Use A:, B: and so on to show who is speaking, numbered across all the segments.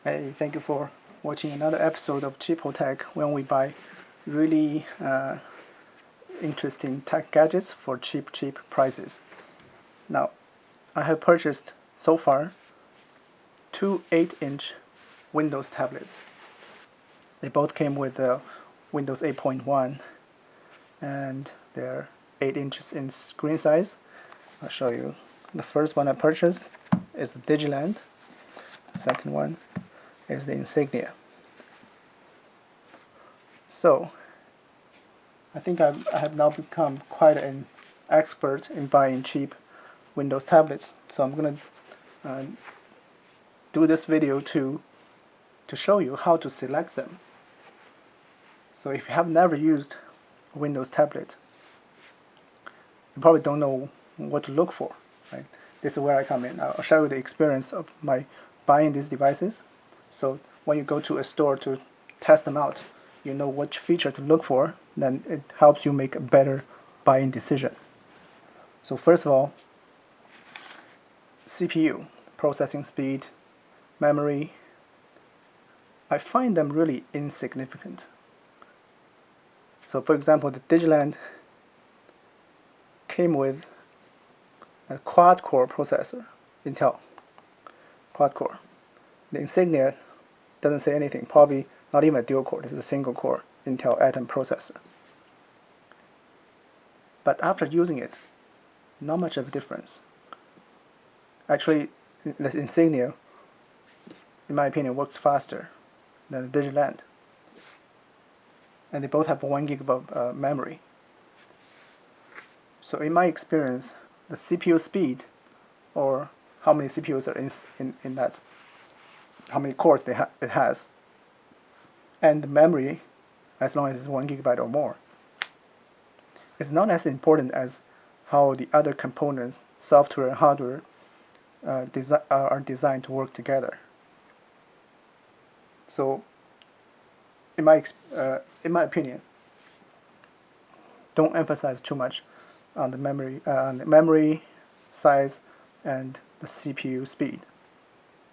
A: Hey, thank you for watching another episode of Cheapo Tech when we buy really interesting tech gadgets for cheap prices. Now, I have purchased so far two 8-inch Windows tablets. They both came with Windows 8.1 and they're 8 inches in screen size. I'll show you. The first one I purchased is the DigiLand. The second one is the Insignia. So, I think I have now become quite an expert in buying cheap Windows tablets. So I'm going to do this video to show you how to select them. So if you have never used a Windows tablet, you probably don't know what to look for. Right? This is where I come in. I'll show you the experience of my buying these devices. So when you go to a store to test them out, you know which feature to look for, then it helps you make a better buying decision. So first of all, CPU, processing speed, memory, I find them really insignificant. So for example, the DigiLand came with a quad-core processor, Intel, quad-core. The Insignia doesn't say anything, probably not even a dual-core, this is a single-core Intel Atom processor. But after using it, not much of a difference. Actually, the Insignia, in my opinion, works faster than the DigiLand. And they both have 1 gig of memory. So in my experience, the CPU speed, or how many CPUs are in that, how many cores it has, and the memory, as long as it's 1 gigabyte or more, it's not as important as how the other components, software and hardware, are designed to work together. So, in my opinion, don't emphasize too much on the memory size and the CPU speed,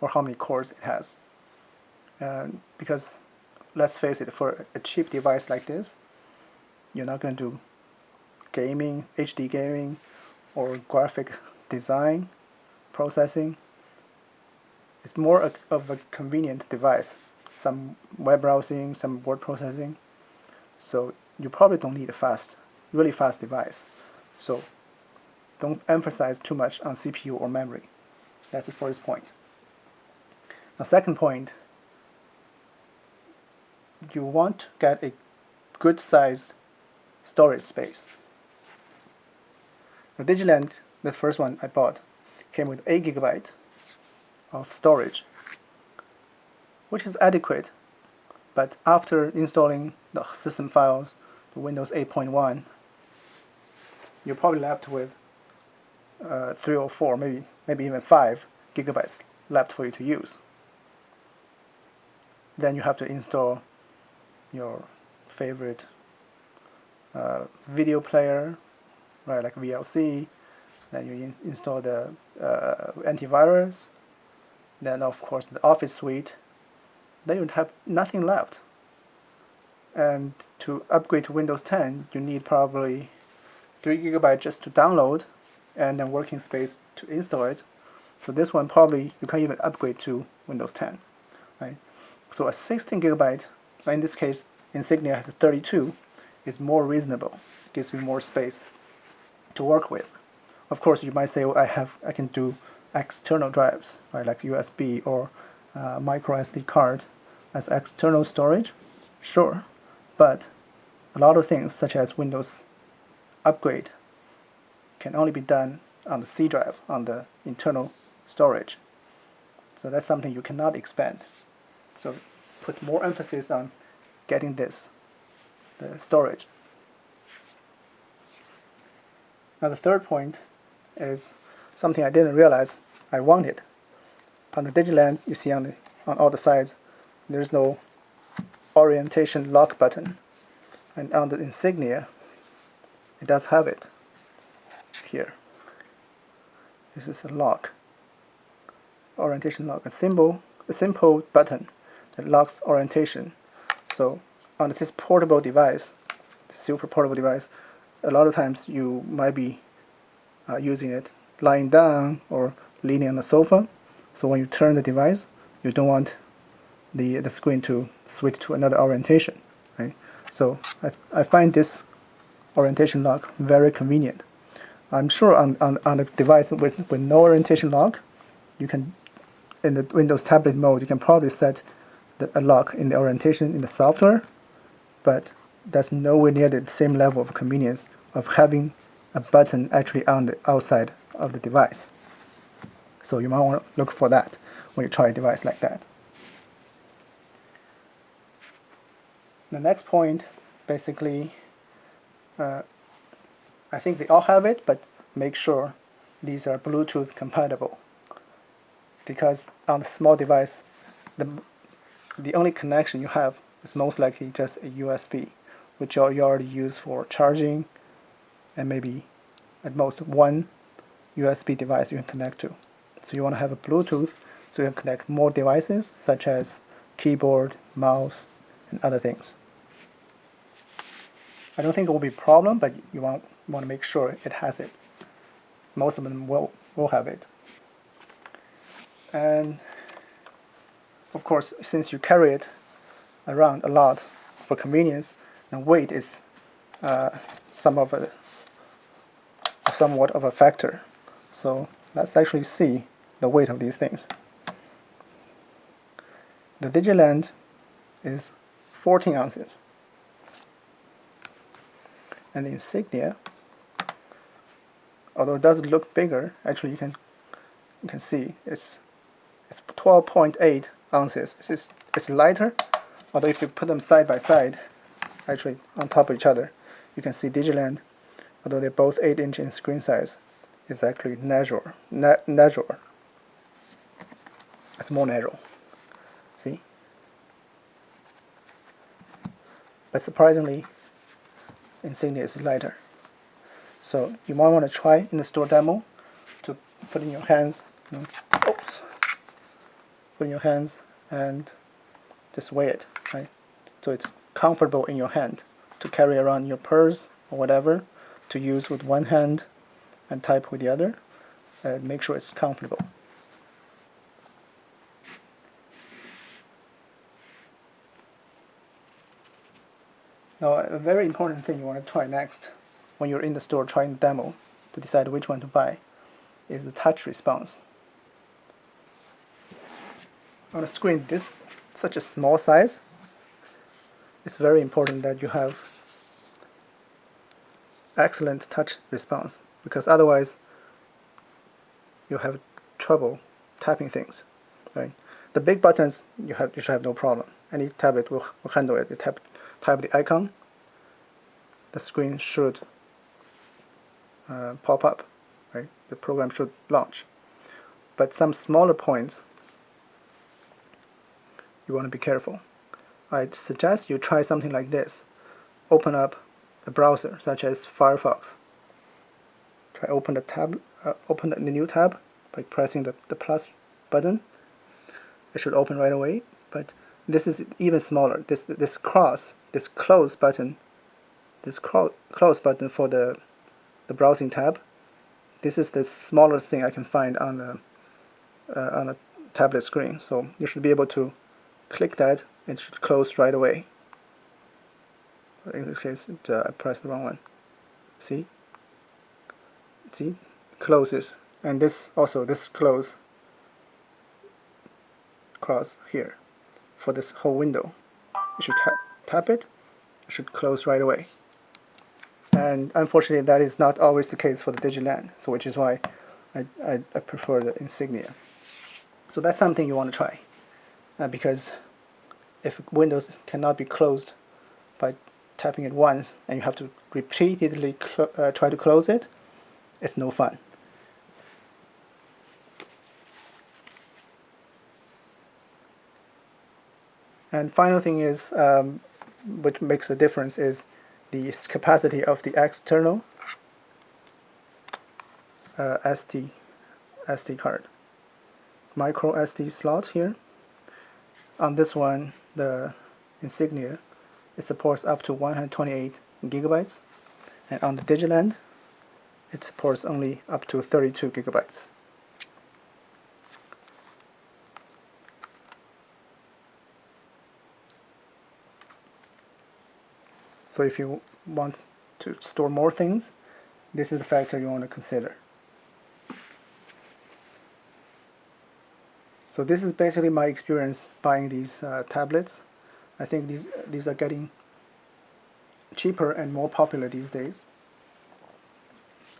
A: or how many cores it has. Because let's face it, for a cheap device like this, you're not going to do gaming, HD gaming, or graphic design processing. It's more of a convenient device. Some web browsing, some word processing. So you probably don't need a really fast device. So don't emphasize too much on CPU or memory. That's the first point. The second point, you want to get a good sized storage space. The DigiLand, the first one I bought, came with 8 gigabyte of storage, which is adequate, but after installing the system files, the Windows 8.1, you're probably left with 3 or 4, maybe even 5 gigabytes left for you to use. Then you have to install your favorite video player, right, like VLC. Then you install the antivirus. Then of course the Office suite. Then you have nothing left. And to upgrade to Windows 10, you need probably 3 gigabytes just to download, and then working space to install it. So this one probably you can even upgrade to Windows 10, right? So a 16 gigabyte, in this case Insignia has a 32, is more reasonable, gives me more space to work with. Of course, you might say, well, I can do external drives, right, like USB or micro SD card as external storage. Sure, but a lot of things such as Windows upgrade can only be done on the C drive, on the internal storage. So that's something you cannot expand. So put more emphasis on getting the storage. Now the third point is something I didn't realize I wanted. On the DigiLand, you see on all the sides, there's no orientation lock button, and on the Insignia, it does have it here. This is a lock, orientation lock, a a simple button that locks orientation. So on this portable device, super portable device, a lot of times you might be using it lying down or leaning on the sofa. So when you turn the device, you don't want the screen to switch to another orientation, right? So I find this orientation lock very convenient. I'm sure on a device with no orientation lock, you can, in the Windows tablet mode, you can probably set a lock in the orientation in the software, but that's nowhere near the same level of convenience of having a button actually on the outside of the device. So you might want to look for that when you try a device like that. The next point, basically, I think they all have it, but make sure these are Bluetooth compatible. Because on the small device, the only connection you have is most likely just a USB, which you already use for charging, and maybe at most one USB device you can connect to. So you want to have a Bluetooth so you can connect more devices, such as keyboard, mouse, and other things. I don't think it will be a problem, but you want to make sure it has it. Most of them will have it. And of course, since you carry it around a lot for convenience, and weight is somewhat of a factor. So let's actually see the weight of these things. The DigiLand is 14 ounces. And the Insignia, although it does look bigger, actually you can see it's 12.8 ounces. It's lighter, although if you put them side by side, actually on top of each other, you can see DigiLand, although they're both 8-inch in screen size, is actually narrower. It's more narrow. See? But surprisingly, Insignia is lighter. So you might want to try in the store demo to put in your hands, put in your hands and just weigh it, right? So it's comfortable in your hand to carry around your purse or whatever, to use with one hand and type with the other. Make sure it's comfortable. Now, a very important thing you want to try next when you're in the store trying the demo to decide which one to buy is the touch response. On the screen, this such a small size, it's very important that you have excellent touch response, because otherwise you'll have trouble tapping things, right? The big buttons you should have no problem. Any tablet will handle it. You type the icon, the screen should pop up, right? The program should launch. But some smaller points, you want to be careful. I'd suggest you try something like this. Open up a browser, such as Firefox. Try open the new tab by pressing the plus button. It should open right away. But this is even smaller. This close button for the browsing tab. This is the smallest thing I can find on a tablet screen. So you should be able to click that. It should close right away. In this case, I pressed the wrong one. See, closes, and this close cross here for this whole window. You should tap it. It should close right away. And unfortunately, that is not always the case for the DigiLand, so which is why I prefer the Insignia. So that's something you want to try, because if Windows cannot be closed by tapping it once and you have to repeatedly try to close it, it's no fun. And final thing is, which makes a difference, is the capacity of the external SD card. Micro SD slot here. on this one, the Insignia, it supports up to 128 gigabytes, and on the DigiLand, it supports only up to 32 gigabytes. So if you want to store more things, this is the factor you want to consider. So this is basically my experience buying these tablets. I think these are getting cheaper and more popular these days.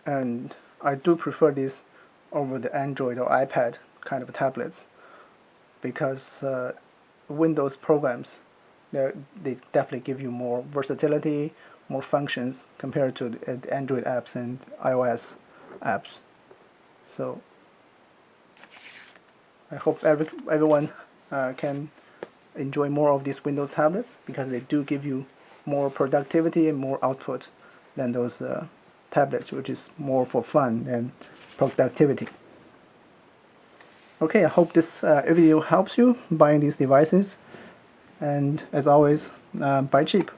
A: And I do prefer this over the Android or iPad kind of tablets, because Windows programs, they definitely give you more versatility, more functions compared to the Android apps and iOS apps. So I hope everyone can enjoy more of these Windows tablets, because they do give you more productivity and more output than those tablets, which is more for fun than productivity. Okay, I hope this video helps you buying these devices. And as always, buy cheap.